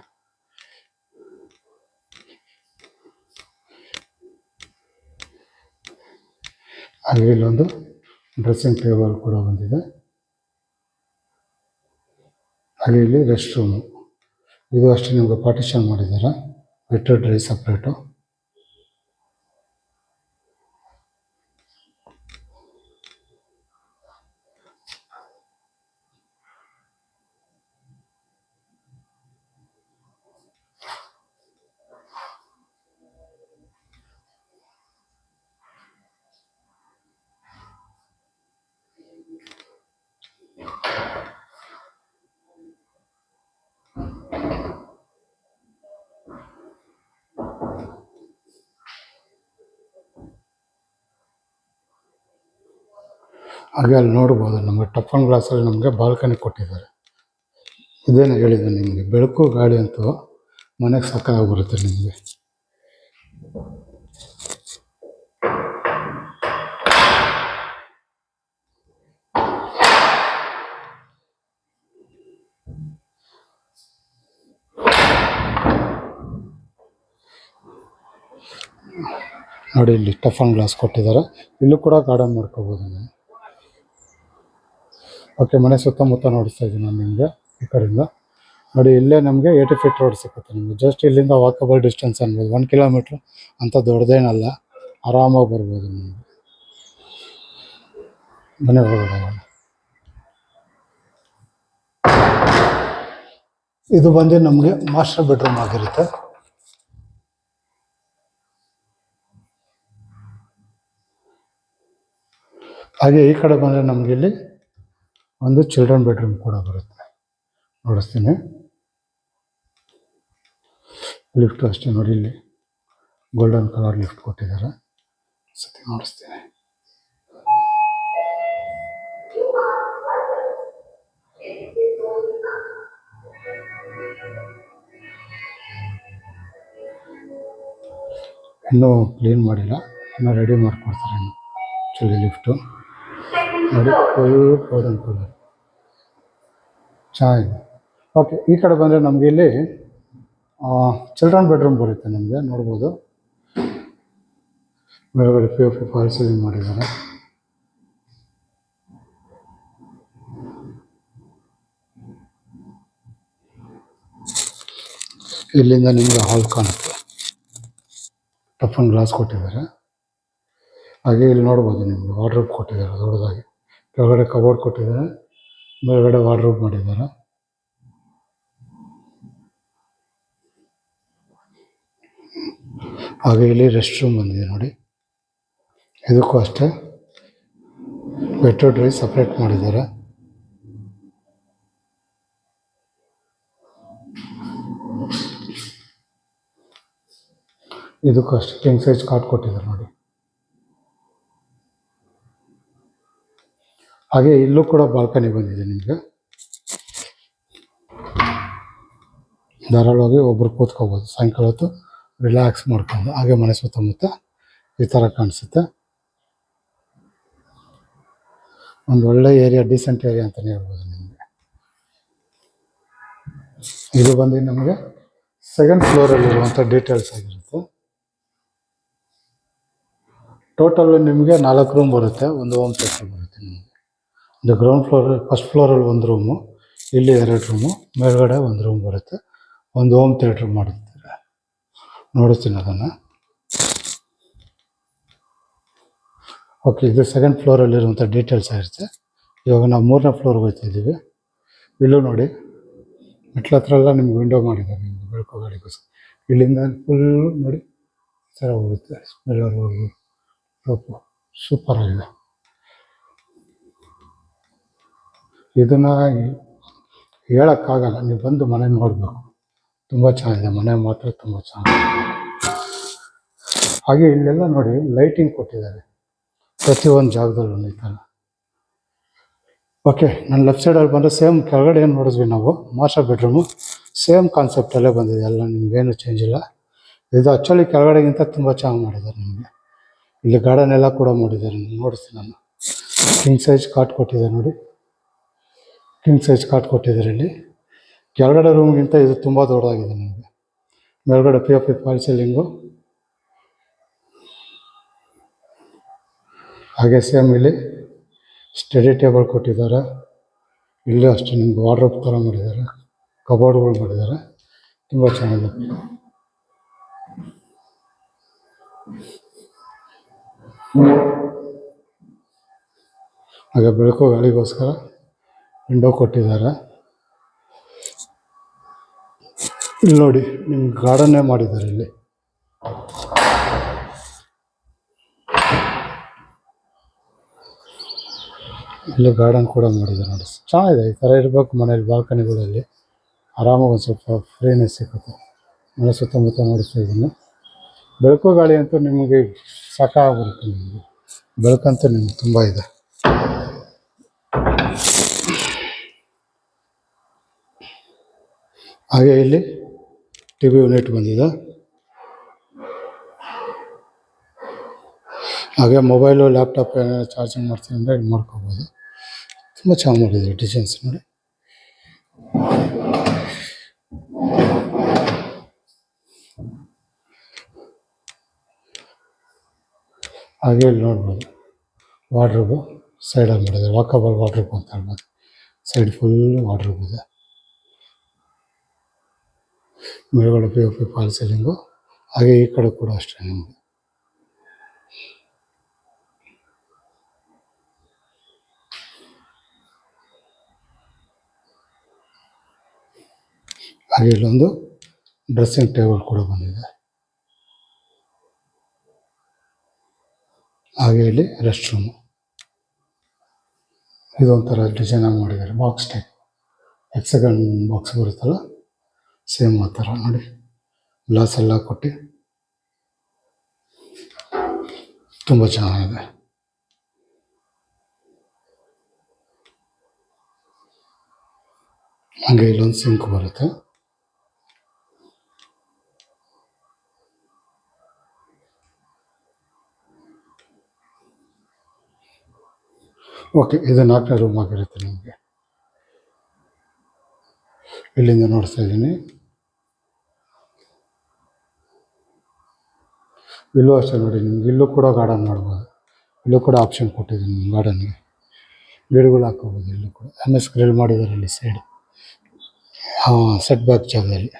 ಹಾಗೆ ಇಲ್ಲೊಂದು ಡ್ರೆಸ್ಸಿಂಗ್ ಟೇಬಲ್ ಕೂಡ ಬಂದಿದೆ. ಹಾಗೆ ಇಲ್ಲಿ ರೆಸ್ಟ್ ರೂಮು, ಇದು ಅಷ್ಟೇ ನಿಮಗೆ ಪಾರ್ಟಿಷನ್ ಮಾಡಿದ್ದಾರೆ, ವೆಟ್ ಡ್ರೈ ಸಪ್ರೇಟು. ಹಾಗೆ ಅಲ್ಲಿ ನೋಡ್ಬೋದು ನಮಗೆ ಟಫನ್ ಗ್ಲಾಸಲ್ಲಿ ನಮಗೆ ಬಾಲ್ಕನಿ ಕೊಟ್ಟಿದ್ದಾರೆ. ಇದೇನು ಹೇಳಿದೆ ನಿಮಗೆ, ಬೆಳಕು ಗಾಳಿ ಅಂತೂ ಮನೆಗೆ ಸಖತ್ತಾಗಿ ಬರುತ್ತೆ ನಿಮಗೆ. ನೋಡಿ ಇಲ್ಲಿ ಟಫನ್ ಗ್ಲಾಸ್ ಕೊಟ್ಟಿದ್ದಾರೆ. ಇಲ್ಲೂ ಕೂಡ ಗಾರ್ಡನ್ ಮಾಡ್ಕೋಬೋದು ನೀವು. ಓಕೆ, ಮನೆ ಸುತ್ತಮುತ್ತ ನೋಡಿಸ್ತಾ ಇದ್ದೀನಿ ನಾನು ನಿಮಗೆ ಈ ಕಡೆಯಿಂದ. ನೋಡಿ ಇಲ್ಲೇ ನಮಗೆ 80 ಫೀಟ್ ರೋಡ್ ಸಿಗುತ್ತೆ ನಿಮಗೆ. ಜಸ್ಟ್ ಇಲ್ಲಿಂದ ವಾಕಬಲ್ ಡಿಸ್ಟೆನ್ಸ್ ಅನ್ಬೋದು, 1 ಕಿಲೋಮೀಟ್ರ್ ಅಂತ ದೊಡ್ಡದೇನಲ್ಲ, ಆರಾಮಾಗಿ ಬರ್ಬೋದು ನಿಮಗೆ. ಮನೆ ಒಳಗಡೆ ಇದು ಬಂದು ನಮಗೆ ಮಾಸ್ಟರ್ ಬೆಡ್ರೂಮ್ ಆಗಿರುತ್ತೆ. ಹಾಗೆ ಈ ಕಡೆ ಬಂದರೆ ನಮಗೆ ಇಲ್ಲಿ ಒಂದು ಚಿಲ್ಡ್ರನ್ ಬೆಡ್ರೂಮ್ ಕೂಡ ಬರುತ್ತೆ, ನೋಡಿಸ್ತೀನಿ. ಲಿಫ್ಟ್ ಅಷ್ಟೇ ನೋಡಿ, ಇಲ್ಲಿ ಗೋಲ್ಡನ್ ಕಲರ್ ಲಿಫ್ಟ್ ಕೊಟ್ಟಿದ್ದಾರೆ. ಸತಿ ನೋಡಿಸ್ತೀನಿ. ಇನ್ನೂ ಕ್ಲೀನ್ ಮಾಡಿಲ್ಲ, ಇನ್ನೂ ರೆಡಿ ಮಾಡಿಕೊಡ್ತಾರೆ ಇನ್ನು ಆ್ಯಕ್ಚುಲಿ ಲಿಫ್ಟು. ನೋಡಿ ಫುಲ್ ಗೋಲ್ಡನ್ ಕಲರ್ ಚೆನ್ನಾಗಿದೆ. ಓಕೆ, ಈ ಕಡೆ ಬಂದರೆ ನಮಗೆ ಇಲ್ಲಿ ಚಿಲ್ಡ್ರನ್ ಬೆಡ್ರೂಮ್ ಬರುತ್ತೆ ನಮಗೆ, ನೋಡ್ಬೋದು. ಮೇಲ್ಗಡೆ POP ಫಾಲ್ ಸೀಲಿಂಗ್ ಮಾಡಿದ್ದಾರೆ. ಇಲ್ಲಿಂದ ನಿಮಗೆ ಹಾಲ್ ಕಾಣುತ್ತೆ, ಟಫನ್ ಗ್ಲಾಸ್ ಕೊಟ್ಟಿದ್ದಾರೆ. ಹಾಗೆ ಇಲ್ಲಿ ನೋಡ್ಬೋದು ನಿಮಗೆ ವಾರ್ಡ್ರೋಬ್ ಕೊಟ್ಟಿದ್ದಾರೆ ದೊಡ್ಡದಾಗಿ. ಕೆಳಗಡೆ ಕಬೋರ್ಡ್ ಕೊಟ್ಟಿದ್ದಾರೆ, ಮೇಲ್ಗಡೆ ವಾರ್ಡ್ರೋಬ್ ಮಾಡಿದ್ದಾರೆ. ಹಾಗೆ ಇಲ್ಲಿ ರೆಸ್ಟ್ ರೂಮ್ ಬಂದಿದೆ ನೋಡಿ. ಇದಕ್ಕೂ ಅಷ್ಟೇ ವೆಟ್ ಟು ಡ್ರೈ ಸಪ್ರೇಟ್ ಮಾಡಿದ್ದಾರೆ. ಇದಕ್ಕೂ ಅಷ್ಟೇ ಕಿಂಗ್ ಸೈಜ್ ಕಾಟ್ ಕೊಟ್ಟಿದ್ದಾರೆ ನೋಡಿ. ಹಾಗೆ ಇಲ್ಲೂ ಕೂಡ ಬಾಲ್ಕನಿ ಬಂದಿದೆ ನಿಮಗೆ. ಧಾರಾಳವಾಗಿ ಒಬ್ಬರು ಕೂತ್ಕೋಬೋದು ಸಾಯಂಕಾಲ ಹೊತ್ತು ರಿಲ್ಯಾಕ್ಸ್ ಮಾಡ್ಕೊಂಡು. ಹಾಗೆ ಮನೆ ಸುತ್ತಮುತ್ತ ಈ ಥರ ಕಾಣಿಸುತ್ತೆ. ಒಂದು ಒಳ್ಳೆ ಏರಿಯಾ, ಡೀಸೆಂಟ್ ಏರಿಯಾ ಅಂತಲೇ ಹೇಳ್ಬೋದು ನಿಮಗೆ. ಇದು ಬಂದು ನಮಗೆ ಸೆಕೆಂಡ್ ಫ್ಲೋರಲ್ಲಿರುವಂಥ ಡೀಟೇಲ್ಸ್ ಆಗಿರುತ್ತೆ. ಟೋಟಲ್ ನಿಮಗೆ 4 ರೂಮ್ ಬರುತ್ತೆ, ಒಂದು ಹೋಮ್ ಥಿಯೇಟರ್ ಬರುತ್ತೆ ನಿಮಗೆ. ಒಂದು ಗ್ರೌಂಡ್ ಫ್ಲೋರ್, ಫಸ್ಟ್ ಫ್ಲೋರಲ್ಲಿ ಒಂದು ರೂಮು, ಇಲ್ಲಿ 2 ರೂಮು, ಮೇಲ್ಗಡೆ ಒಂದು ರೂಮ್ ಬರುತ್ತೆ, ಒಂದು ಹೋಮ್ ಥಿಯೇಟ್ರ್ ಮಾಡುತ್ತಾರೆ. ನೋಡುತ್ತೀನಿ ಅದನ್ನು. ಓಕೆ, ಇದು ಸೆಕೆಂಡ್ ಫ್ಲೋರಲ್ಲಿರುವಂಥ ಡೀಟೇಲ್ಸ್ ಆಗಿರುತ್ತೆ. ಇವಾಗ ನಾವು 3ನೇ ಫ್ಲೋರ್ಗೆ ಹೋಗ್ತಾಯಿದ್ದೀವಿ. ಇಲ್ಲೂ ನೋಡಿ ಮೆಟ್ಲ ಹತ್ರ ಎಲ್ಲ ನಿಮ್ಗೆ ವಿಂಡೋ ಮಾಡಿದ್ದಾರೆ ನಿಮಗೆ ಬೆಳಕು ಗಾಳಿಗೋಸ್ಕರ. ಇಲ್ಲಿಂದ ಫುಲ್ ನೋಡಿ ಈ ಥರ ಹೋಗುತ್ತೆ ಸ್ಮೆಲ್ಲರ್ವರೆಗೂ. ರೋಪು ಸೂಪರ್ ಆಗಿದೆ. ಇದನ್ನು ಹೇಳೋಕ್ಕಾಗಲ್ಲ, ನೀವು ಬಂದು ಮನೆ ನೋಡಬೇಕು. ತುಂಬ ಚೆನ್ನಾಗಿದೆ, ಮನೆ ಮಾತ್ರ ತುಂಬ ಚೆನ್ನಾಗಿದೆ. ಹಾಗೆ ಇಲ್ಲೆಲ್ಲ ನೋಡಿ ಲೈಟಿಂಗ್ ಕೊಟ್ಟಿದ್ದಾರೆ ಪ್ರತಿಯೊಂದು ಜಾಗದಲ್ಲೂ ಈ ಥರ. ಓಕೆ, ನಾನು ಲೆಫ್ಟ್ ಸೈಡಲ್ಲಿ ಬಂದರೆ ಸೇಮ್ ಕೆಳಗಡೆ ಏನು ನೋಡಿದ್ವಿ ನಾವು ಮಾಸ್ಟರ್ ಬೆಡ್ರೂಮು, ಸೇಮ್ ಕಾನ್ಸೆಪ್ಟಲ್ಲೇ ಬಂದಿದೆ ಎಲ್ಲ, ನಿಮಗೇನು ಚೇಂಜ್ ಇಲ್ಲ. ಇದು ಆ್ಯಕ್ಚುಲಿ ಕೆಳಗಡೆಗಿಂತ ತುಂಬ ಚೆನ್ನಾಗಿ ಮಾಡಿದ್ದಾರೆ ನಿಮಗೆ. ಇಲ್ಲಿ ಗಾರ್ಡನ್ ಎಲ್ಲ ಕೂಡ ಮಾಡಿದ್ದಾರೆ, ನೋಡಿಸ್ತೀನಿ ನಾನು. ಕಿಂಗ್ ಸೈಜ್ ಕಾಟ್ ಕೊಟ್ಟಿದ್ದಾರೆ ನೋಡಿ, ಕಿಂಗ್ ಸೈಜ್ ಕಾಟ್ ಕೊಟ್ಟಿದ್ದಾರೆ ಇಲ್ಲಿ. ಕೆಳಗಡೆ ರೂಮ್ಗಿಂತ ಇದು ತುಂಬ ದೊಡ್ಡದಾಗಿದೆ ನಿಮಗೆ. ಮೇಲ್ಗಡೆ POP ಫಾಲ್ ಸೀಲಿಂಗು. ಹಾಗೆ ಸೇಮ್ ಇಲ್ಲಿ ಸ್ಟಡಿ ಟೇಬಲ್ ಕೊಟ್ಟಿದ್ದಾರೆ. ಇಲ್ಲೂ ಅಷ್ಟೇ ನಿಮ್ಗೆ ವಾರ್ಡ್ರೋಬ್ ಥರ ಮಾಡಿದ್ದಾರೆ, ಕಬೋರ್ಡ್ಗಳು ಮಾಡಿದ್ದಾರೆ, ತುಂಬ ಚೆನ್ನಾಗಿದೆ. ಹಾಗೆ ಬೆಳಕು ಗಾಳಿಗೋಸ್ಕರ ವಿಂಡೋ ಕೊಟ್ಟಿದ್ದಾರೆ. ಇಲ್ಲಿ ನೋಡಿ ನಿಮ್ಗೆ ಗಾರ್ಡನ್ನೇ ಮಾಡಿದ್ದಾರೆ ಇಲ್ಲಿ. ಇಲ್ಲಿ ಗಾರ್ಡನ್ ಕೂಡ ಮಾಡಿದ್ದಾರೆ ನೋಡಿ, ಚೆನ್ನಾಗಿದೆ. ಈ ಥರ ಇರಬೇಕು ಮನೇಲಿ, ಬಾಲ್ಕನಿಗಳಲ್ಲಿ ಆರಾಮಾಗಿ ಒಂದು ಸ್ವಲ್ಪ ಫ್ರೀನೆಸ್ ಸಿಗುತ್ತೆ. ಮನೆ ಸುತ್ತಮುತ್ತ ನೋಡಿಸ್ತಾ ಇದ್ದೀನಿ. ಬೆಳಕು ಗಾಳಿ ಅಂತೂ ನಿಮಗೆ ಸಾಕಾಗ್ಬಿಡುತ್ತೆ. ನಿಮಗೆ ಬೆಳಕಂತೂ ನಿಮ್ಗೆ ತುಂಬ ಇದೆ. ಹಾಗೆ ಇಲ್ಲಿ TV ಯೂನಿಟ್ ಬಂದಿದೆ. ಹಾಗೆ ಮೊಬೈಲು ಲ್ಯಾಪ್ಟಾಪ್ ಏನಾದ್ರು ಚಾರ್ಜಿಂಗ್ ಮಾಡ್ತೀನಿ ಅಂದರೆ ಇಲ್ಲಿ ಮಾಡ್ಕೋಬೋದು. ತುಂಬ ಚೆನ್ನಾಗಿ ಮಾಡಿದ್ದಾರೆ ಡಿಸೈನ್ಸ್ ನೋಡಿ. ಹಾಗೆ ಇಲ್ಲಿ ನೋಡ್ಬೋದು ವಾರ್ಡ್ರೋಬು ಸೈಡಲ್ಲಿ ಮಾಡಿದ್ದಾರೆ, ವಾಕಬಲ್ ವಾರ್ಡ್ರೋಬ್ ಅಂತ ಹೇಳ್ಬೋದು. ಸೈಡ್ ಫುಲ್ ವಾರ್ಡ್ರೋಬ್ ಇದೆ. ಮೇಲ್ಗಡೆ POP ಫಾಲ್ ಸೀಲಿಂಗು. ಹಾಗೆ ಈ ಕಡೆ ಕೂಡ ಅಷ್ಟೇ ನಿಮಗೆ. ಹಾಗೆ ಇಲ್ಲೊಂದು ಡ್ರೆಸ್ಸಿಂಗ್ ಟೇಬಲ್ ಕೂಡ ಬಂದಿದೆ. ಹಾಗೆ ಇಲ್ಲಿ ರೆಸ್ಟ್ ರೂಮು. ಇದೊಂಥರ ಡಿಸೈನ್ ಆಗಿ ಮಾಡಿದ್ದಾರೆ, ಬಾಕ್ಸ್ ಟೈಪ್ ಹೆಕ್ಸಗನ್ ಬಾಕ್ಸ್ ಬರುತ್ತಲ್ಲ ಸೇಮ್ ಆ ಥರ ನೋಡಿ, ಗ್ಲಾಸ್ ಎಲ್ಲ ಕೊಟ್ಟು ತುಂಬ ಚೆನ್ನಾಗಿದೆ. ಹಾಗೆ ಇಲ್ಲೊಂದು ಸಿಂಕ್ ಬರುತ್ತೆ. ಓಕೆ, ಇದು 4ನೇ ರೂಮ್ ಆಗಿರುತ್ತೆ ನಿಮಗೆ. ಇಲ್ಲಿಂದ ನೋಡ್ತಾ ಇದ್ದೀನಿ. ಇಲ್ಲೂ ಅಷ್ಟೇ ನೋಡಿ, ನಿಮ್ಗೆ ಇಲ್ಲೂ ಕೂಡ ಗಾರ್ಡನ್ ಮಾಡ್ಬೋದು. ಇಲ್ಲೂ ಕೂಡ ಆಪ್ಷನ್ ಕೊಟ್ಟಿದ್ದೀನಿ ಗಾರ್ಡನ್ಗೆ, ಗಿಡಗಳು ಹಾಕೋಬೋದು. ಇಲ್ಲೂ ಕೂಡ MS ಗ್ರಿಲ್ ಮಾಡಿದ್ದಾರೆ ಇಲ್ಲಿ ಸೈಡ್, ಸೆಟ್ ಬ್ಯಾಕ್ ಜಾಗದಲ್ಲಿ.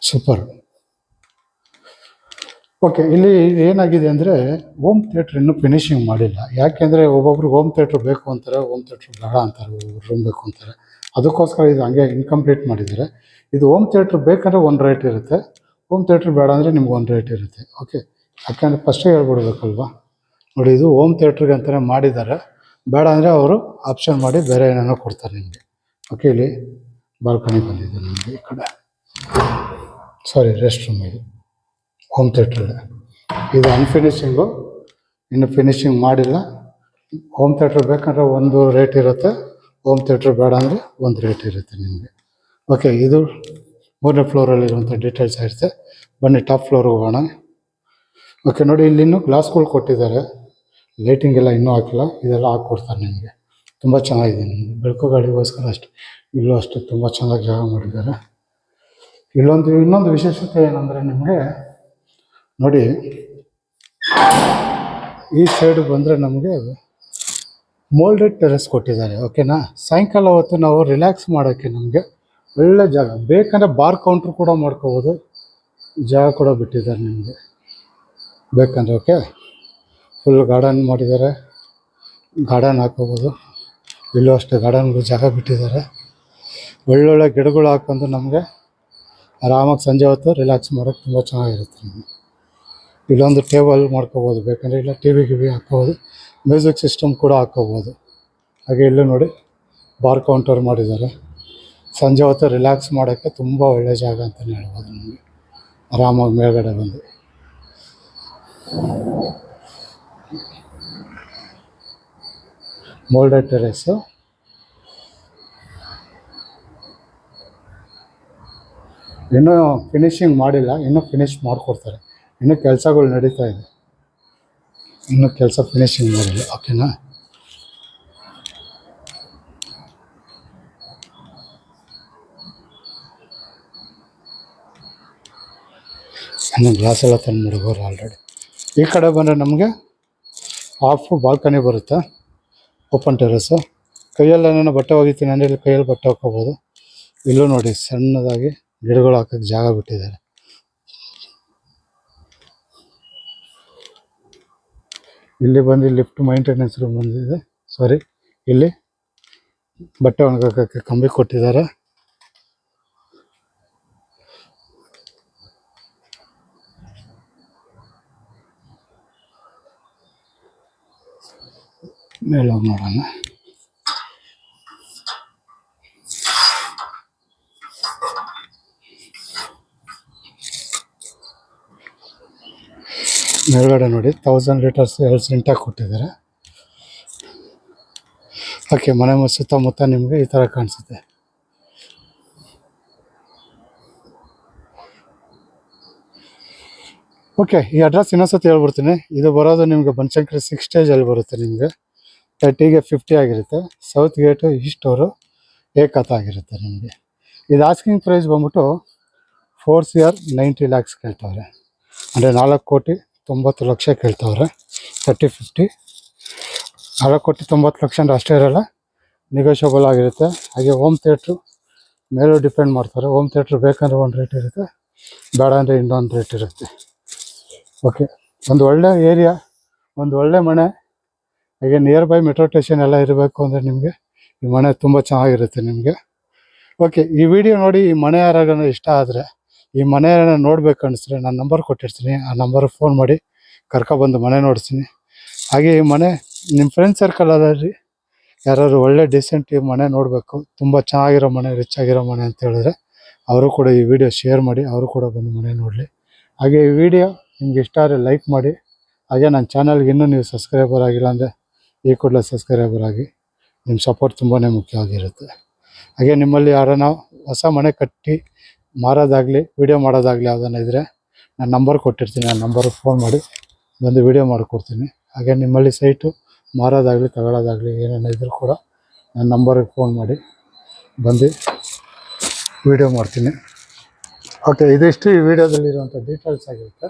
ಸೂಪರ್. ಓಕೆ, ಇಲ್ಲಿ ಏನಾಗಿದೆ ಅಂದರೆ ಹೋಮ್ ಥಿಯೇಟ್ರ್ ಇನ್ನೂ ಫಿನಿಶಿಂಗ್ ಮಾಡಿಲ್ಲ. ಯಾಕೆಂದರೆ ಒಬ್ಬೊಬ್ರಿಗೆ ಹೋಮ್ ಥಿಯೇಟ್ರ್ ಬೇಕು ಅಂತಾರೆ, ಹೋಮ್ ಥಿಯೇಟ್ರ್ ಬೇಡ ಅಂತಾರೆ, ಒಬ್ಬೊಬ್ರು ರೂಮ್ ಬೇಕು ಅಂತಾರೆ. ಅದಕ್ಕೋಸ್ಕರ ಇದು ಹಂಗೆ ಇನ್ಕಂಪ್ಲೀಟ್ ಮಾಡಿದ್ದಾರೆ. ಇದು ಹೋಮ್ ಥಿಯೇಟ್ರ್ ಬೇಕಂದರೆ ಒಂದು ರೇಟ್ ಇರುತ್ತೆ, ಹೋಮ್ ಥಿಯೇಟ್ರ್ ಬೇಡ ಅಂದರೆ ನಿಮ್ಗೆ ಒಂದು ರೇಟ್ ಇರುತ್ತೆ. ಓಕೆ, ಯಾಕೆಂದರೆ ಫಸ್ಟೇ ಹೇಳ್ಬಿಡ್ಬೇಕಲ್ವ. ನೋಡಿ, ಇದು ಹೋಮ್ ಥಿಯೇಟ್ರಿಗೆ ಅಂತಲೇ ಮಾಡಿದ್ದಾರೆ, ಬೇಡ ಅಂದರೆ ಅವರು ಆಪ್ಷನ್ ಮಾಡಿ ಬೇರೆ ಏನೇನೋ ಕೊಡ್ತಾರೆ ನಿಮಗೆ. ಓಕೆ, ಇಲ್ಲಿ ಬಾಲ್ಕನಿ ಬಂದಿದೆ ನಿಮಗೆ. ಈ ಕಡೆ ಸಾರಿ ರೆಸ್ಟ್ ರೂಮ್ ಇದು ಹೋಮ್ ಥಿಯೇಟ್ರಲ್ಲೇ. ಇದು ಅನ್ಫಿನಿಶಿಂಗು, ಇನ್ನು ಫಿನಿಶಿಂಗ್ ಮಾಡಿಲ್ಲ. ಹೋಮ್ ಥಿಯೇಟ್ರ್ ಬೇಕಂದರೆ ಒಂದು ರೇಟ್ ಇರುತ್ತೆ, ಹೋಮ್ ಥಿಯೇಟ್ರ್ ಬೇಡ ಅಂದರೆ ಒಂದು ರೇಟ್ ಇರುತ್ತೆ ನಿಮಗೆ. ಓಕೆ, ಇದು 3ನೇ ಫ್ಲೋರಲ್ಲಿರುವಂಥ ಡೀಟೇಲ್ಸ್ ಇರುತ್ತೆ. ಬನ್ನಿ ಟಾಪ್ ಫ್ಲೋರ್ಗೆ ಹೋಗೋಣ. ಓಕೆ, ನೋಡಿ ಇಲ್ಲಿ ಇನ್ನೂ ಗ್ಲಾಸ್ಗಳು ಕೊಟ್ಟಿದ್ದಾರೆ, ಲೈಟಿಂಗ್ ಎಲ್ಲ ಇನ್ನೂ ಹಾಕಿಲ್ಲ, ಇದೆಲ್ಲ ಹಾಕ್ಕೊಡ್ತಾರೆ ನಿಮಗೆ. ತುಂಬ ಚೆನ್ನಾಗಿದೆ ನಿಮಗೆ ಬೆಳಕು ಗಾಳಿಗೋಸ್ಕರ ಅಷ್ಟೇ. ಇಲ್ಲೂ ಅಷ್ಟೇ ತುಂಬ ಚೆನ್ನಾಗಿ ಜಾಗ ಮಾಡಿದ್ದಾರೆ. ಇನ್ನೊಂದು ವಿಶೇಷತೆ ಏನಂದರೆ ನಿಮಗೆ ನೋಡಿ, ಈ ಸೈಡ್ ಬಂದರೆ ನಮಗೆ ಮೋಲ್ಡೆಡ್ ಟೆರೆಸ್ ಕೊಟ್ಟಿದ್ದಾರೆ. ಓಕೆನಾ, ಸಾಯಂಕಾಲ ಹೊತ್ತು ನಾವು ರಿಲ್ಯಾಕ್ಸ್ ಮಾಡೋಕ್ಕೆ ನಮಗೆ ಒಳ್ಳೆ ಜಾಗ. ಬೇಕಂದರೆ ಬಾರ್ ಕೌಂಟ್ರ್ ಕೂಡ ಮಾಡ್ಕೋಬೋದು, ಜಾಗ ಕೂಡ ಬಿಟ್ಟಿದ್ದಾರೆ ನಿಮಗೆ ಬೇಕಂದರೆ. ಓಕೆ, ಫುಲ್ ಗಾರ್ಡನ್ ಮಾಡಿದ್ದಾರೆ, ಗಾರ್ಡನ್ ಹಾಕೋಬೋದು. ಇಲ್ಲೂ ಅಷ್ಟೇ ಗಾರ್ಡನ್ಗೂ ಜಾಗ ಬಿಟ್ಟಿದ್ದಾರೆ. ಒಳ್ಳೊಳ್ಳೆ ಗಿಡಗಳು ಹಾಕೊಂಡು ನಮಗೆ ಆರಾಮಾಗಿ ಸಂಜೆ ಹೊತ್ತು ರಿಲ್ಯಾಕ್ಸ್ ಮಾಡೋಕ್ಕೆ ತುಂಬ ಚೆನ್ನಾಗಿರುತ್ತೆ ನಿಮಗೆ. ಇಲ್ಲೊಂದು ಟೇಬಲ್ ಮಾಡ್ಕೋಬೋದು ಬೇಕಂದರೆ, ಇಲ್ಲ TV ಹಾಕ್ಕೋಬೋದು, ಮ್ಯೂಸಿಕ್ ಸಿಸ್ಟಮ್ ಕೂಡ ಹಾಕ್ಕೋಬೋದು. ಹಾಗೆ ಇಲ್ಲೂ ನೋಡಿ ಬಾರ್ ಕೌಂಟರ್ ಮಾಡಿದ್ದಾರೆ. ಸಂಜೆ ಹೊತ್ತು ರಿಲ್ಯಾಕ್ಸ್ ಮಾಡೋಕ್ಕೆ ತುಂಬ ಒಳ್ಳೆಯ ಜಾಗ ಅಂತಲೇ ಹೇಳ್ಬೋದು ನಿಮಗೆ. ಆರಾಮಾಗಿ ಮೇಲ್ಗಡೆ ಬಂದು ಮೋಲ್ಡೆಡ್ ಟೆರೆಸ್ಸು. ಇನ್ನೂ ಫಿನಿಶಿಂಗ್ ಮಾಡಿಲ್ಲ, ಇನ್ನೂ ಫಿನಿಶ್ ಮಾಡಿಕೊಡ್ತಾರೆ. ಇನ್ನೂ ಕೆಲಸಗಳು ನಡೀತಾ ಇದೆ, ಇನ್ನೂ ಕೆಲಸ ಫಿನಿಶಿಂಗ್ ಮಾಡಿಲ್ಲ. ಓಕೆನಾ, ಇನ್ನೂ ಗ್ಲಾಸ್ ಎಲ್ಲ ತಂದು ಮಾಡಿಗೋರು ಆಲ್ರೆಡಿ. ಈ ಕಡೆ ಬಂದರೆ ನಮಗೆ ಹಾಫು ಬಾಲ್ಕನಿ ಬರುತ್ತೆ, ಓಪನ್ ಟೆರೆಸ್ಸು. ಕೈಯಲ್ಲೇನೋ ಬಟ್ಟೆ ಒಗಿತೀನಿ ಅಂದರೆ ಇಲ್ಲಿ ಕೈಯಲ್ಲಿ ಬಟ್ಟೆ ಹಾಕ್ಕೋಬೋದು. ಇಲ್ಲೂ ನೋಡಿ ಸಣ್ಣದಾಗಿ ಗಿಡಗಳು ಹಾಕೋಕ್ಕೆ ಜಾಗ ಬಿಟ್ಟಿದ್ದಾರೆ. ಇಲ್ಲಿ ಬಂದು ಲಿಫ್ಟ್ ಮೈಂಟೆನೆನ್ಸ್ ರೂಮ್ ಬಂದಿದೆ. ಸಾರಿ, ಇಲ್ಲಿ ಬಟ್ಟೆ ಒಣಗಾಕೋಕ್ಕೆ ಕಂಬಿ ಕೊಟ್ಟಿದ್ದಾರೆ. ಮೇಲೆ ನೋಡೋಣ. ಮೇಲ್ಗಡೆ ನೋಡಿ 1000 ಲೀಟರ್ಸ್ 2 ಸಿಂಟಾಗಿ ಕೊಟ್ಟಿದ್ದಾರೆ. ಓಕೆ, ಮನೆ ಸುತ್ತಮುತ್ತ ನಿಮಗೆ ಈ ಥರ ಕಾಣಿಸುತ್ತೆ. ಓಕೆ, ಈ ಅಡ್ರೆಸ್ ಇನ್ನೊಂದ್ಸತಿ ಹೇಳ್ಬಿಡ್ತೀನಿ. ಇದು ಬರೋದು ನಿಮಗೆ ಬನಶಂಕರಿ 6 ಸ್ಟೇಜಲ್ಲಿ ಬರುತ್ತೆ. ನಿಮಗೆ 30ಗೆ 50 ಆಗಿರುತ್ತೆ. ಸೌತ್ ಗೇಟು ಈಸ್ಟ್ ಅವರು ಏಕತ ಆಗಿರುತ್ತೆ ನಿಮಗೆ. ಇದು ಆಸ್ಕಿಂಗ್ ಪ್ರೈಸ್ ಬಂದ್ಬಿಟ್ಟು 4 CR 90 lakhs ಕೇಳ್ತವ್ರೆ. ಅಂದರೆ 4,90,00,000 ಕೇಳ್ತವ್ರೆ. 30-50 4,90,00,000 ಅಂದ್ರೆ ಅಷ್ಟೇ ಇರೋಲ್ಲ, ನೆಗೋಷಿಯಬಲ್ ಆಗಿರುತ್ತೆ. ಹಾಗೆ ಹೋಮ್ ಥಿಯೇಟ್ರು ಮೇಲೂ ಡಿಪೆಂಡ್ ಮಾಡ್ತಾರೆ. ಹೋಮ್ ಥಿಯೇಟ್ರ್ ಬೇಕಂದ್ರೆ ಒಂದು ರೇಟ್ ಇರುತ್ತೆ, ಬೇಡ ಅಂದರೆ ಇನ್ನೊಂದು ರೇಟ್ ಇರುತ್ತೆ. ಓಕೆ, ಒಂದು ಒಳ್ಳೆ ಏರಿಯಾ, ಒಂದು ಒಳ್ಳೆ ಮನೆ, ಹಾಗೆ ನಿಯರ್ ಬೈ ಮೆಟ್ರೋ ಸ್ಟೇಷನ್ ಎಲ್ಲ ಇರಬೇಕು ಅಂದರೆ ನಿಮಗೆ ಈ ಮನೆ ತುಂಬ ಚೆನ್ನಾಗಿರುತ್ತೆ ನಿಮಗೆ. ಓಕೆ, ಈ ವಿಡಿಯೋ ನೋಡಿ ಈ ಮನೆ ಯಾರಾಗ ಇಷ್ಟ ಆದರೆ, ಈ ಮನೆಯನ್ನು ನೋಡ್ಬೇಕು ಅನಿಸಿದ್ರೆ ನಾನು ನಂಬರ್ ಕೊಟ್ಟಿರ್ತೀನಿ, ಆ ನಂಬರ್ಗೆ ಫೋನ್ ಮಾಡಿ ಕರ್ಕೊಬಂದು ಮನೆ ನೋಡಿಸ್ತೀನಿ. ಹಾಗೆ ಈ ಮನೆ ನಿಮ್ಮ ಫ್ರೆಂಡ್ ಸರ್ಕಲಲ್ಲಿ ಯಾರಾದ್ರು ಒಳ್ಳೆ ಡಿಸೆಂಟ್ ಈ ಮನೆ ನೋಡಬೇಕು, ತುಂಬ ಚೆನ್ನಾಗಿರೋ ಮನೆ, ರಿಚ್ ಆಗಿರೋ ಮನೆ ಅಂತ ಹೇಳಿದ್ರೆ ಅವರು ಕೂಡ ಈ ವಿಡಿಯೋ ಶೇರ್ ಮಾಡಿ, ಅವರು ಕೂಡ ಬಂದು ಮನೆ ನೋಡಲಿ. ಹಾಗೆ ಈ ವಿಡಿಯೋ ನಿಮ್ಗೆ ಇಷ್ಟ ಆದರೆ ಲೈಕ್ ಮಾಡಿ. ಹಾಗೆ ನನ್ನ ಚಾನಲ್ಗೆ ಇನ್ನೂ ನೀವು ಸಬ್ಸ್ಕ್ರೈಬರ್ ಆಗಿಲ್ಲ ಅಂದರೆ ಈ ಕೂಡಲೇ ಸಬ್ಸ್ಕ್ರೈಬರ್ ಆಗಿ. ನಿಮ್ಮ ಸಪೋರ್ಟ್ ತುಂಬಾ ಮುಖ್ಯವಾಗಿರುತ್ತೆ. ಹಾಗೆ ನಿಮ್ಮಲ್ಲಿ ಯಾರನ್ನ ಹೊಸ ಮನೆ ಕಟ್ಟಿ ಮಾರೋದಾಗಲಿ ವಿಡಿಯೋ ಮಾಡೋದಾಗಲಿ ಯಾವುದನ್ನ ಇದ್ದರೆ ನಾನು ನಂಬರ್ ಕೊಟ್ಟಿರ್ತೀನಿ, ಆ ನಂಬರ್ಗೆ ಫೋನ್ ಮಾಡಿ ಬಂದು ವಿಡಿಯೋ ಮಾಡಿಕೊಡ್ತೀನಿ. ಹಾಗೆ ನಿಮ್ಮಲ್ಲಿ ಸೈಟು ಮಾರೋದಾಗಲಿ ತಗೊಳ್ಳೋದಾಗಲಿ ಏನೇನು ಇದ್ರೂ ಕೂಡ ನನ್ನ ನಂಬರಿಗೆ ಫೋನ್ ಮಾಡಿ ಬಂದು ವಿಡಿಯೋ ಮಾಡ್ತೀನಿ. ಓಕೆ, ಇದಿಷ್ಟು ಈ ವಿಡಿಯೋದಲ್ಲಿರುವಂಥ ಡೀಟೇಲ್ಸ್ ಆಗಿರುತ್ತೆ.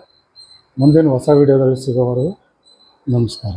ಮುಂದಿನ ಹೊಸ ವಿಡಿಯೋದಲ್ಲಿ ಸಿಗೋವರೆಗೂ ನಮಸ್ಕಾರ.